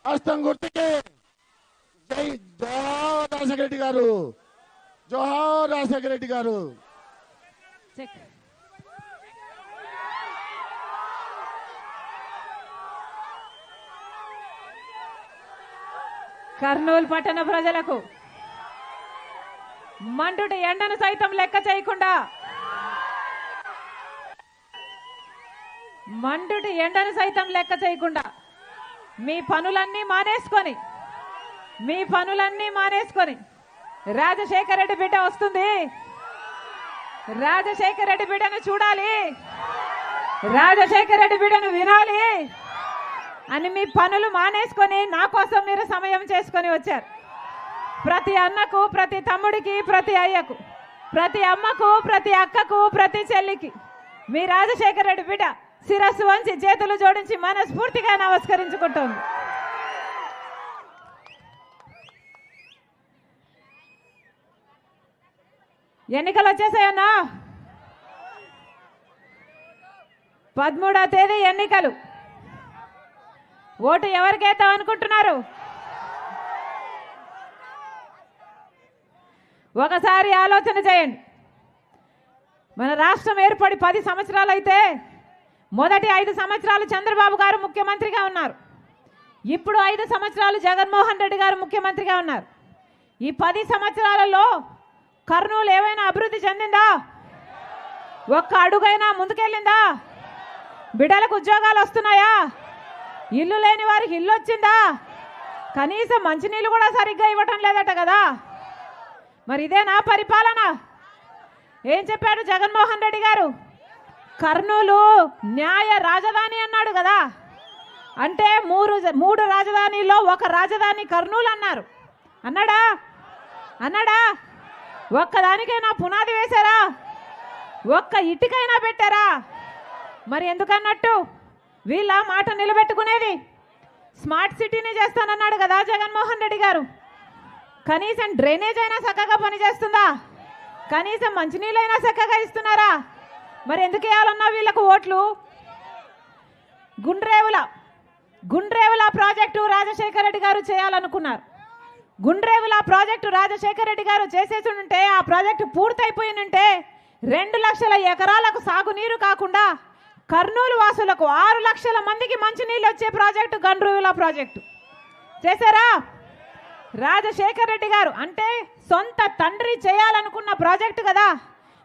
హస్తం గుర్తుకి జై జోహార్ రాజశేఖర రెడ్డి గారు, జోహార్ రాజశేఖర రెడ్డి గారు. కర్నూలు పట్టణ ప్రజలకు మండుటి ఎండను సైతం లెక్క చేయకుండా, మండుటి ఎండను సైతం లెక్క చేయకుండా మీ పనులన్నీ మానేసుకొని రాజశేఖర రెడ్డి బిడ్డ వస్తుంది, రాజశేఖర రెడ్డి బిడ్డను చూడాలి, రాజశేఖర రెడ్డి బిడ్డను వినాలి అని మీ పనులు మానేసుకొని నా కోసం మీరు సమయం చేసుకొని వచ్చారు. ప్రతి అన్నకు, ప్రతి తమ్ముడికి, ప్రతి అయ్యకు, ప్రతి అమ్మకు, ప్రతి అక్కకు, ప్రతి చెల్లికి మీ రాజశేఖర రెడ్డి బిడ్డ శిరస్సు వంచి చేతులు జోడించి మనస్ఫూర్తిగా నమస్కరించుకుంటోంది. ఎన్నికలు వచ్చేసాయన్నా, 13వ తేదీ ఎన్నికలు. ఓటు ఎవరికేద్దాం అనుకుంటున్నారు? ఒకసారి ఆలోచన చేయండి. మన రాష్ట్రం ఏర్పడి 10 సంవత్సరాలు అయితే మొదటి 5 సంవత్సరాలు చంద్రబాబు గారు ముఖ్యమంత్రిగా ఉన్నారు. ఇప్పుడు 5 సంవత్సరాలు జగన్మోహన్ రెడ్డి గారు ముఖ్యమంత్రిగా ఉన్నారు. ఈ 10 సంవత్సరాలలో కర్నూలు ఏమైనా అభివృద్ధి చెందిందా? ఒక్క అడుగైనా ముందుకెళ్ళిందా? బిడ్డలకు ఉద్యోగాలు వస్తున్నాయా? ఇల్లు లేని వారికి ఇల్లు వచ్చిందా? కనీసం మంచినీళ్ళు కూడా సరిగ్గా ఇవ్వటం లేదట కదా. మరి ఇదే నా పరిపాలన? ఏం చెప్పాడు జగన్మోహన్ రెడ్డి గారు? కర్నూలు న్యాయ రాజధాని అన్నాడు కదా. అంటే మూడు రాజధానిలో ఒక రాజధాని కర్నూలు అన్నారు. అన్నాడా? ఒక్కదానికైనా పునాది వేశారా? ఒక్క ఇటుకైనా పెట్టారా? మరి ఎందుకన్నట్టు వీళ్ళ మాట నిలబెట్టుకునేది? స్మార్ట్ సిటీని చేస్తానన్నాడు కదా జగన్మోహన్ రెడ్డి గారు. కనీసం డ్రైనేజ్ అయినా చక్కగా పనిచేస్తుందా? కనీసం మంచినీళ్ళైనా చక్కగా ఇస్తున్నారా? మరి ఎందుకు వేయాలన్నా వీళ్ళకు ఓట్లు? గుండ్రేవుల ప్రాజెక్టు రాజశేఖర రెడ్డి గారు చేయాలనుకున్నారు. గుండ్రేవుల ప్రాజెక్టు రాజశేఖర రెడ్డి గారు చేసేసి ఉంటే, ఆ ప్రాజెక్టు పూర్తయిపోయి ఉంటే 2 లక్షల ఎకరాలకు సాగునీరు కాకుండా కర్నూలు వాసులకు 6 లక్షల మందికి మంచినీళ్ళు వచ్చే ప్రాజెక్టు గుండ్రేవుల ప్రాజెక్టు చేశారా? రాజశేఖర రెడ్డి గారు అంటే సొంత తండ్రి చేయాలనుకున్న ప్రాజెక్టు కదా.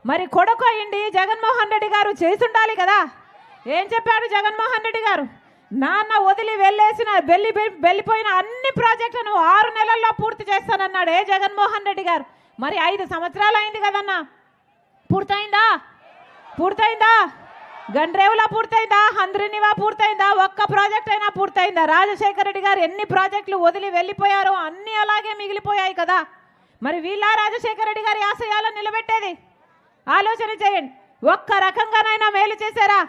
మరి కొడుకు అయ్యింది జగన్మోహన్ రెడ్డి గారు చేసుండాలి కదా. ఏం చెప్పాడు జగన్మోహన్ రెడ్డి గారు? నాన్న వదిలి వెళ్ళిపోయిన అన్ని ప్రాజెక్టులను 6 నెలల్లో పూర్తి చేస్తానన్నాడు జగన్మోహన్ రెడ్డి గారు. మరి 5 సంవత్సరాలు అయింది కదన్నా. పూర్తయిందా? గండ్రేవులా పూర్తయిందా? హంద్రినివా పూర్తయిందా? ఒక్క ప్రాజెక్ట్ అయినా పూర్తయిందా? రాజశేఖర రెడ్డి గారు ఎన్ని ప్రాజెక్టులు వదిలి వెళ్ళిపోయారో అన్ని అలాగే మిగిలిపోయాయి కదా. మరి వీళ్ళ రాజశేఖర రెడ్డి గారి ఆశయాలను నిలబెట్టేది? ఆలోచన చేయండి. ఒక్క రకంగానైనా మేలు చేశారా?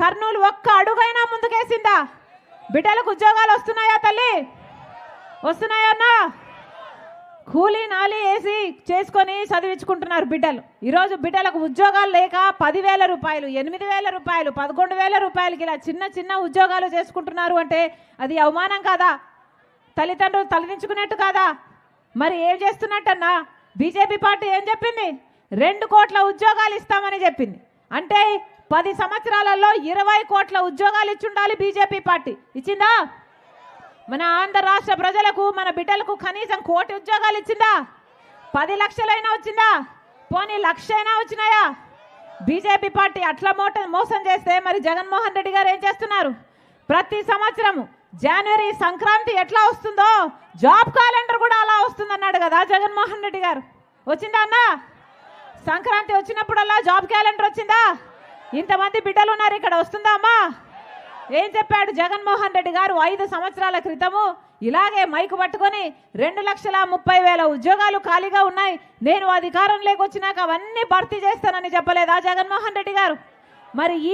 కర్నూలు ఒక్క అడుగైనా ముందుకేసిందా? బిడ్డలకు ఉద్యోగాలు వస్తున్నాయా తల్లి? వస్తున్నాయన్నా? కూలీ నాలి వేసి చేసుకొని చదివించుకుంటున్నారు బిడ్డలు. ఈరోజు బిడ్డలకు ఉద్యోగాలు లేక 10,000 రూపాయలు, 8,000 రూపాయలు, 11,000 రూపాయలకి ఇలా చిన్న ఉద్యోగాలు చేసుకుంటున్నారు అంటే అది అవమానం కాదా? తల్లిదండ్రులు తలదించుకున్నట్టు కాదా? మరి ఏం చేస్తున్నట్టన్నా? బీజేపీ పార్టీ ఏం చెప్పింది? 2 కోట్ల ఉద్యోగాలు ఇస్తామని చెప్పింది. అంటే 10 సంవత్సరాలలో 20 కోట్ల ఉద్యోగాలు ఇచ్చుండాలి బీజేపీ పార్టీ. ఇచ్చిందా? మన ఆంధ్ర రాష్ట్ర ప్రజలకు, మన బిడ్డలకు కనీసం 1 కోటి ఉద్యోగాలు ఇచ్చిందా? 10 లక్షలైనా వచ్చిందా? పోనీ 1,00,000 అయినా వచ్చినాయా? బీజేపీ పార్టీ అట్లా మోసం చేస్తే మరి జగన్మోహన్ రెడ్డి గారు ఏం చేస్తున్నారు? ప్రతి సంవత్సరము జనవరి సంక్రాంతి ఎట్లా వస్తుందో జాబ్ క్యాలెండర్ కూడా అలా వస్తుందన్నాడు కదా జగన్మోహన్ రెడ్డి గారు. వచ్చిందా అన్న? సంక్రాంతి వచ్చినప్పుడల్లా జాబ్ క్యాలెండర్ వచ్చిందా? ఇంతమంది బిడ్డలు ఉన్నారు ఇక్కడ, వస్తుందా అమ్మా? ఏం చెప్పాడు జగన్మోహన్ రెడ్డి గారు? 5 సంవత్సరాల క్రితము ఇలాగే మైకు పట్టుకొని 2,30,000 ఉద్యోగాలు ఖాళీగా ఉన్నాయి, నేను అధికారంలోకి వచ్చినాక అవన్నీ భర్తీ చేస్తానని చెప్పలేదా జగన్మోహన్ రెడ్డి గారు? మరి